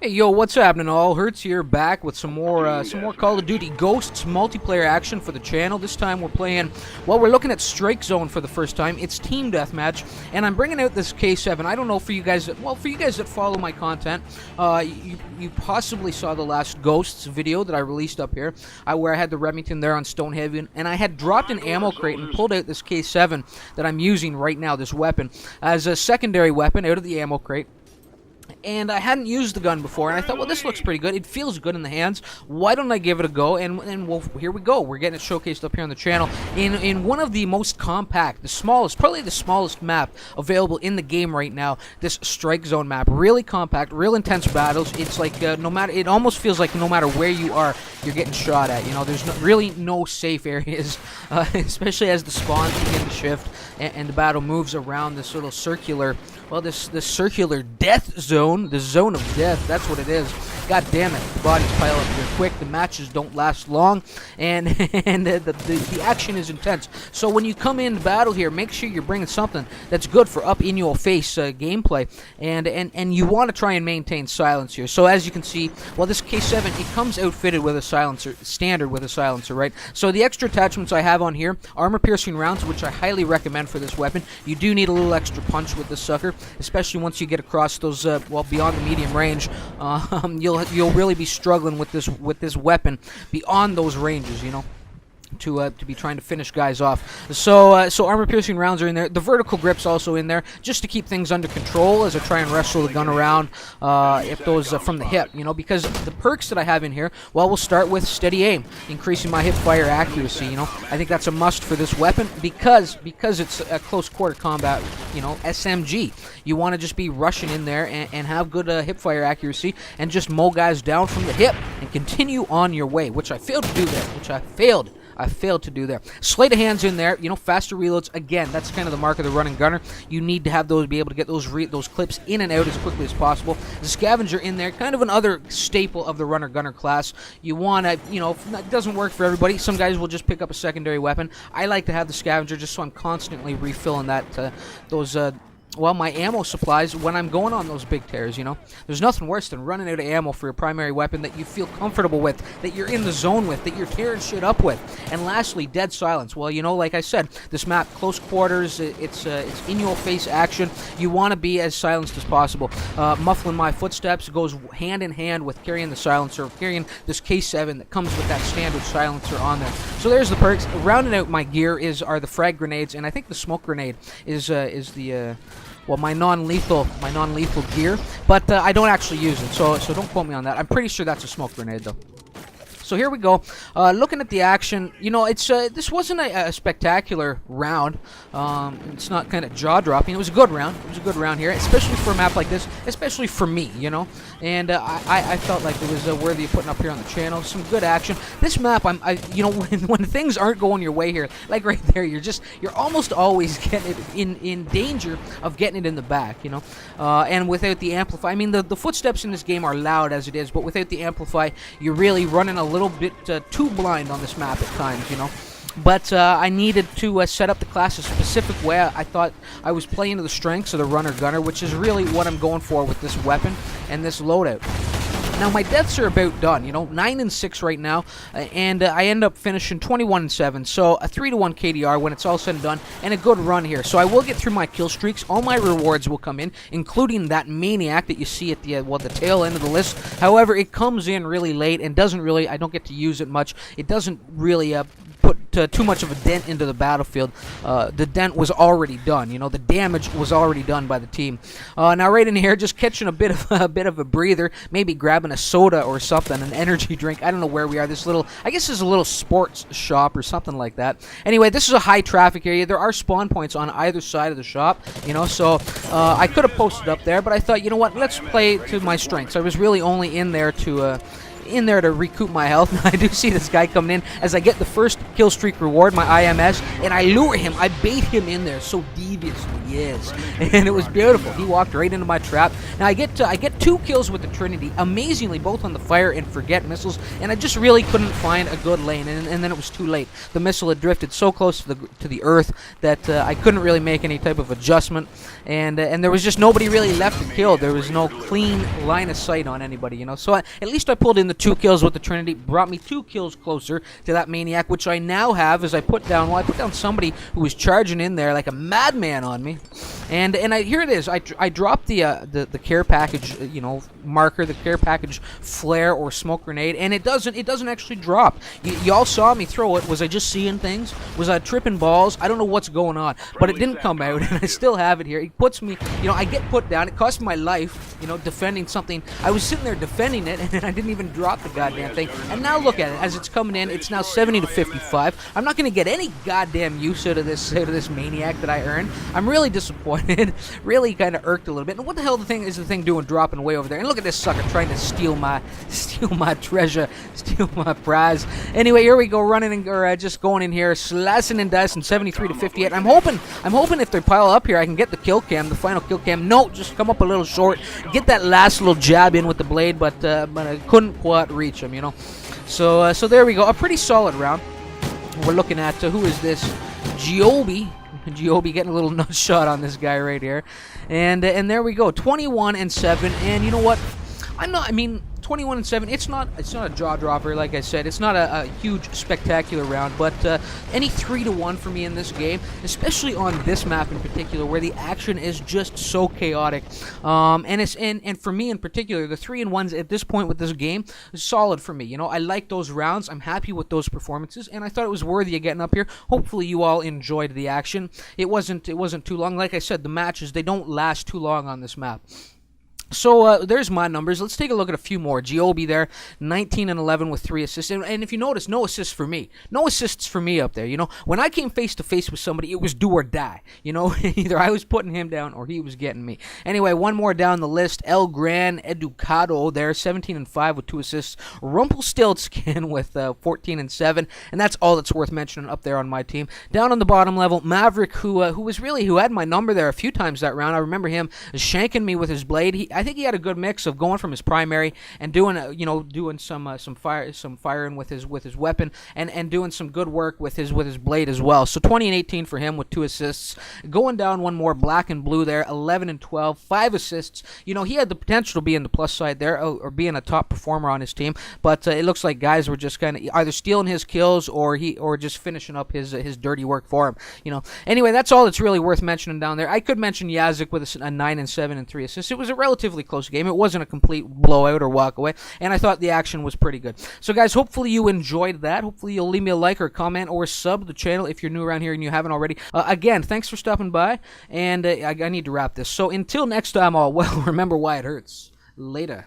Hey yo, what's happening all? Hertz here, back with some more Call of Duty Ghosts multiplayer action for the channel. This time we're playing, well, we're looking at Strikezone for the first time. It's team deathmatch, and I'm bringing out this K7. I don't know for you guys that follow my content, you possibly saw the last Ghosts video that I released up here, where I had the Remington there on Stonehaven, and I had dropped an ammo crate and pulled out this K7 that I'm using right now, this weapon, as a secondary weapon out of the ammo crate. And I hadn't used the gun before, and I thought, well, this looks pretty good. It feels good in the hands. Why don't I give it a go? And well, here we go. We're getting it showcased up here on the channel in one of the most compact, the smallest, probably the smallest map available in the game right now. This Strikezone map, really compact, real intense battles. It's like it almost feels like no matter where you are, you're getting shot at. You know, there's really no safe areas, especially as the spawns begin to shift and the battle moves around this little circular. Well, this circular death zone, the zone of death, that's what it is. God damn it, the bodies pile up here quick, the matches don't last long, and the action is intense. So when you come in battle here, make sure you're bringing something that's good for up-in-your-face gameplay, and you want to try and maintain silence here. So as you can see, well, this K7, it comes outfitted with a silencer, standard with a silencer, right? So the extra attachments I have on here, armor-piercing rounds, which I highly recommend for this weapon. You do need a little extra punch with this sucker, especially once you get across those, well, beyond the medium range. You'll really be struggling with this weapon beyond those ranges, you know, to be trying to finish guys off. So armor-piercing rounds are in there. The vertical grip's also in there, just to keep things under control as I try and wrestle the gun around if those from the hip, you know, because the perks that I have in here, well, we'll start with steady aim, increasing my hip-fire accuracy, you know. I think that's a must for this weapon because it's a close-quarter combat, you know, SMG. You want to just be rushing in there and have good hip-fire accuracy and just mow guys down from the hip and continue on your way, which I failed to do there, I failed to do there. Sleight of hands in there, you know, faster reloads. Again, that's kind of the mark of the running gunner. You need to have those, be able to get those clips in and out as quickly as possible. The scavenger in there, kind of another staple of the runner gunner class. You want to, you know, it doesn't work for everybody. Some guys will just pick up a secondary weapon. I like to have the scavenger just so I'm constantly refilling that well, my ammo supplies when I'm going on those big tears, you know. There's nothing worse than running out of ammo for your primary weapon that you feel comfortable with, that you're in the zone with, that you're tearing shit up with. And lastly, dead silence. Well, you know, like I said, this map, close quarters, it's in-your-face action. You want to be as silenced as possible. Muffling my footsteps goes hand in hand with carrying the silencer, carrying this K7 that comes with that standard silencer on there. So there's the perks. Rounding out my gear are the frag grenades, and I think the smoke grenade is the well, my non-lethal gear, but I don't actually use it, so don't quote me on that. I'm pretty sure that's a smoke grenade, though. So here we go. Looking at the action, you know, it's this wasn't a spectacular round. It's not kind of jaw-dropping. It was a good round. It was a good round here, especially for a map like this, especially for me, you know. And I felt like it was worthy of putting up here on the channel. Some good action. This map, you know, when things aren't going your way here, like right there, you're almost always getting it in danger of getting it in the back, you know. And without the amplify, I mean, the footsteps in this game are loud as it is, but without the amplify, you're really running a little bit too blind on this map at times, you know. But I needed to set up the class a specific way. I thought I was playing to the strengths of the runner-gunner, which is really what I'm going for with this weapon and this loadout. Now, my deaths are about done, you know, 9 and 6 right now, and I end up finishing 21 and 7, so a 3-to-1 KDR when it's all said and done, and a good run here. So I will get through my kill streaks. All my rewards will come in, including that maniac that you see at the the tail end of the list. However, it comes in really late and doesn't really, I don't get to use it much. It doesn't really put too much of a dent into the battlefield. The dent was already done, you know, the damage was already done by the team. Now right in here, just catching a bit of a breather, maybe grabbing a soda or something, an energy drink. I don't know where we are. This little, I guess this is a little sports shop or something like that. Anyway, this is a high traffic area. There are spawn points on either side of the shop, you know, so I could have posted up there, but I thought, you know what, let's play to my strengths. I was really only in there to in there to recoup my health. I do see this guy coming in as I get the first kill streak reward, my IMS, and I lure him. I bait him in there so deviously, yes, and it was beautiful. He walked right into my trap. Now I get 2 kills with the Trinity, amazingly, both on the fire and forget missiles, and I just really couldn't find a good lane, and then it was too late. The missile had drifted so close to the earth that I couldn't really make any type of adjustment, and there was just nobody really left to kill. There was no clean line of sight on anybody, you know. So at least I pulled in the 2 kills with the Trinity, brought me 2 kills closer to that maniac, which I now have as I put down somebody who was charging in there like a madman on me, and here it is. I dropped the care package, you know, marker, the care package flare or smoke grenade, and it doesn't actually drop. Y'all saw me throw it. Was I just seeing things? Was I tripping balls? I don't know what's going on, but it didn't come out, and I still have it here. It puts me, you know, I get put down. It cost me my life, you know, defending something. I was sitting there defending it, and I didn't even drop the goddamn thing. And now look at it as it's coming in. It's now 70 to 55. I'm not going to get any goddamn use out of this maniac that I earned. I'm really disappointed. Really kind of irked a little bit. And what the hell is the thing doing dropping way over there? And look at this sucker trying to steal my treasure, steal my prize. Anyway, here we go, just going in here, slicing and dicing, 73 to 58. I'm hoping if they pile up here, I can get the kill cam, the final kill cam. No, just come up a little short, get that last little jab in with the blade, but I couldn't quite reach him, you know. So there we go, a pretty solid round. We're looking at who is this? Giobi getting a little nut shot on this guy right here, and there we go, 21-7. And you know what? 21-7. It's not a jaw dropper, like I said. It's not a huge spectacular round, but any 3-1 for me in this game, especially on this map in particular, where the action is just so chaotic. And for me in particular, the 3-1s at this point with this game is solid for me. You know, I like those rounds. I'm happy with those performances, and I thought it was worthy of getting up here. Hopefully, you all enjoyed the action. It wasn't too long. Like I said, the matches, they don't last too long on this map. So there's my numbers. Let's take a look at a few more. Giobi there, 19-11 with 3 assists. And if you notice, no assists for me. No assists for me up there. You know, when I came face to face with somebody, it was do or die. You know, either I was putting him down or he was getting me. Anyway, one more down the list. El Gran Educado there, 17-5 with 2 assists. Rumpelstiltskin with 14-7, and that's all that's worth mentioning up there on my team. Down on the bottom level, Maverick, who had my number there a few times that round. I remember him shanking me with his blade. I think he had a good mix of going from his primary and doing some firing with his weapon and doing some good work with his blade as well. So 20-18 for him with 2 assists. Going down one more, Black and Blue there, 11-12, 5 assists. You know, he had the potential to be in the plus side there or being a top performer on his team, but it looks like guys were just kind of either stealing his kills or just finishing up his dirty work for him. You know. Anyway, that's all that's really worth mentioning down there. I could mention Yazik with a 9-7 and 3 assists. It was a relatively close game. It wasn't a complete blowout or walk away, and I thought the action was pretty good. So guys, hopefully you enjoyed that. Hopefully you'll leave me a like or a comment or sub to the channel if you're new around here and you haven't already. Again, thanks for stopping by, and I need to wrap this. So until next time, all well, remember why it hurts. Later.